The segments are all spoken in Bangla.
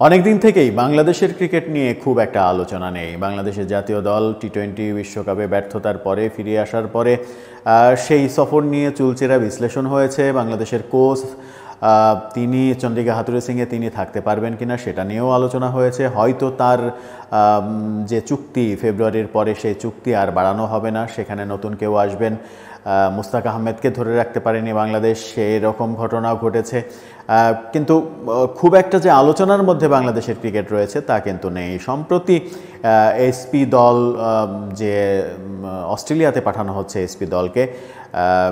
অনেক দিন থেকেই বাংলাদেশের ক্রিকেট নিয়ে খুব একটা আলোচনা নেই। বাংলাদেশের জাতীয় দল টি-20 বিশ্বকাপে ব্যর্থতার পরে ফিরে আসার পরে সেই সফর নিয়ে চুলচেরা বিশ্লেষণ হয়েছে। বাংলাদেশের কোচ তিনি চন্ডিকা হাথুরুসিংহে সিংয়ে তিনি থাকতে পারবেন কিনা সেটা নিয়েও আলোচনা হয়েছে। হয়তো তার যে চুক্তি ফেব্রুয়ারির পরে সেই চুক্তি আর বাড়ানো হবে না, সেখানে নতুন কেউ আসবেন। মুস্তাক আহমেদকে ধরে রাখতে পারেনি বাংলাদেশ, সেরকম ঘটনাও ঘটেছে। কিন্তু খুব একটা যে আলোচনার মধ্যে বাংলাদেশের ক্রিকেট রয়েছে তা কিন্তু নেই। সম্প্রতি এসপি দল যে অস্ট্রেলিয়াতে পাঠানো হচ্ছে এসপি দলকে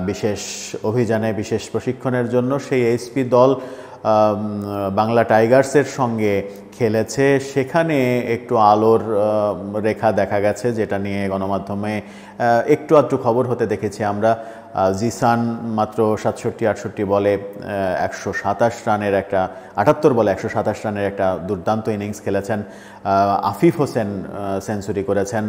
বিশেষ অভিযানে বিশেষ প্রশিক্ষণের জন্য, সেই এসপি দল বাংলা টাইগার্সের সঙ্গে খেলেছে। সেখানে একটু আলোর রেখা দেখা গেছে, যেটা নিয়ে গণমাধ্যমে একটু আধটু খবর হতে দেখেছি আমরা। জিসান মাত্র 67-68 বলে 127 রানের একটা 78 বলে 127 রানের একটা দুর্দান্ত ইনিংস খেলেছেন। আফিফ হোসেন সেঞ্চুরি করেছেন।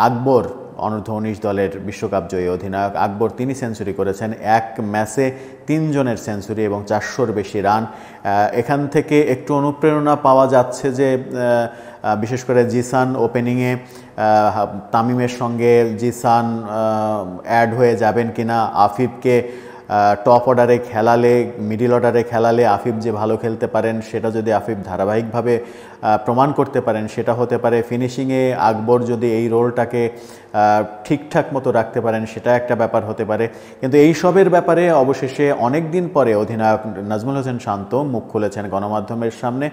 আকবর অনূর্ধ্ব-19 দলের বিশ্বকাপ জয়ী অধিনায়ক আকবর, তিনি সেঞ্চুরি করেছেন। এক ম্যাচে 3 জনের সেঞ্চুরি এবং 400-র বেশি রান। এখান থেকে একটু অনুপ্রেরণা পাওয়া যাচ্ছে যে বিশেষ করে জিসান ওপেনিংয়ে তামিমের সঙ্গে জিসান অ্যাড হয়ে যাবেন কিনা, আফিফকে টপ অর্ডারে খেলালে মিডিল অর্ডারে খেলালে আফিফ যে ভালো খেলতে পারেন সেটা যদি আফিফ ধারাবাহিকভাবে প্রমাণ করতে পারেন সেটা হতে পারে। ফিনিশিংয়ে আকবর যদি এই রোলটাকে ঠিকঠাক মতো রাখতে পারেন সেটা একটা ব্যাপার হতে পারে। কিন্তু এই সবের ব্যাপারে অবশেষে অনেক দিন পরে অধিনায়ক নাজমুল হোসেন শান্ত মুখ খুলেছেন গণমাধ্যমের সামনে।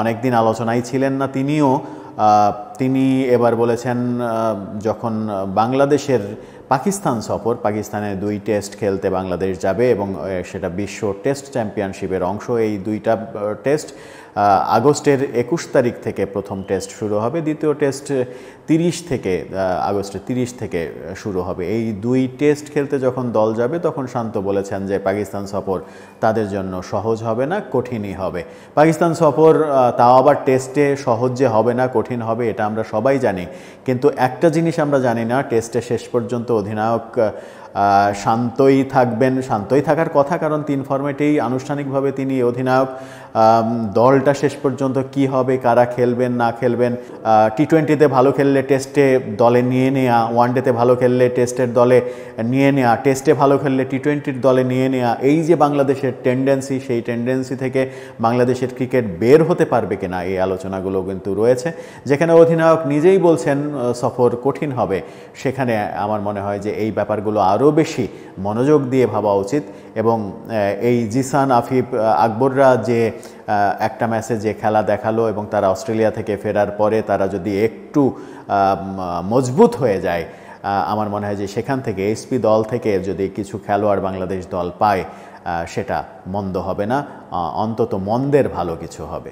অনেক দিন আলোচনায় ছিলেন না তিনি এবার বলেছেন, যখন বাংলাদেশের পাকিস্তান সফর, পাকিস্তানে 2 টেস্ট খেলতে বাংলাদেশ যাবে এবং সেটা বিশ্ব টেস্ট চ্যাম্পিয়নশিপের অংশ। এই 2টা টেস্ট আগস্টের 21 তারিখ থেকে প্রথম টেস্ট শুরু হবে, দ্বিতীয় টেস্ট আগস্টের 30 থেকে শুরু হবে। এই 2 টেস্ট খেলতে যখন দল যাবে তখন শান্ত বলেছেন যে পাকিস্তান সফর তাদের জন্য সহজ হবে না, কঠিনই হবে। পাকিস্তান সফর তাও আবার টেস্টে সহজ যে হবে না, কঠিন হবে, এটা আমরা সবাই জানি। কিন্তু একটা জিনিস আমরা জানি না, টেস্টে শেষ পর্যন্ত অধিনায়ক শান্তই থাকবেন। শান্তই থাকার কথা, কারণ 3 ফরম্যাটেই আনুষ্ঠানিকভাবে তিনি অধিনায়ক। দলটা শেষ পর্যন্ত কি হবে, কারা খেলবেন না খেলবেন, টি-20তে ভালো খেললে টেস্টে দলে নিয়ে নেওয়া, ওয়ানডেতে ভালো খেললে টেস্টের দলে নিয়ে নেওয়া, টেস্টে ভালো খেললে টি-20র দলে নিয়ে নেওয়া, এই যে বাংলাদেশের টেন্ডেন্সি, সেই টেন্ডেন্সি থেকে বাংলাদেশের ক্রিকেট বের হতে পারবে কিনা এই আলোচনাগুলো কিন্তু রয়েছে। যেখানে অধিনায়ক নিজেই বলছেন সফর কঠিন হবে, সেখানে আমার মনে হয় যে এই ব্যাপারগুলো আরও বেশি মনোযোগ দিয়ে ভাবা উচিত। এবং এই জিসান, আফিফ, আকবররা যে একটা ম্যাচে যে খেলা দেখালো এবং তারা অস্ট্রেলিয়া থেকে ফেরার পরে তারা যদি একটু মজবুত হয়ে যায়, আমার মনে হয় যে সেখান থেকে এসপি দল থেকে যদি কিছু খেলোয়াড় বাংলাদেশ দল পায় সেটা মন্দ হবে না, অন্তত মন্দের ভালো কিছু হবে।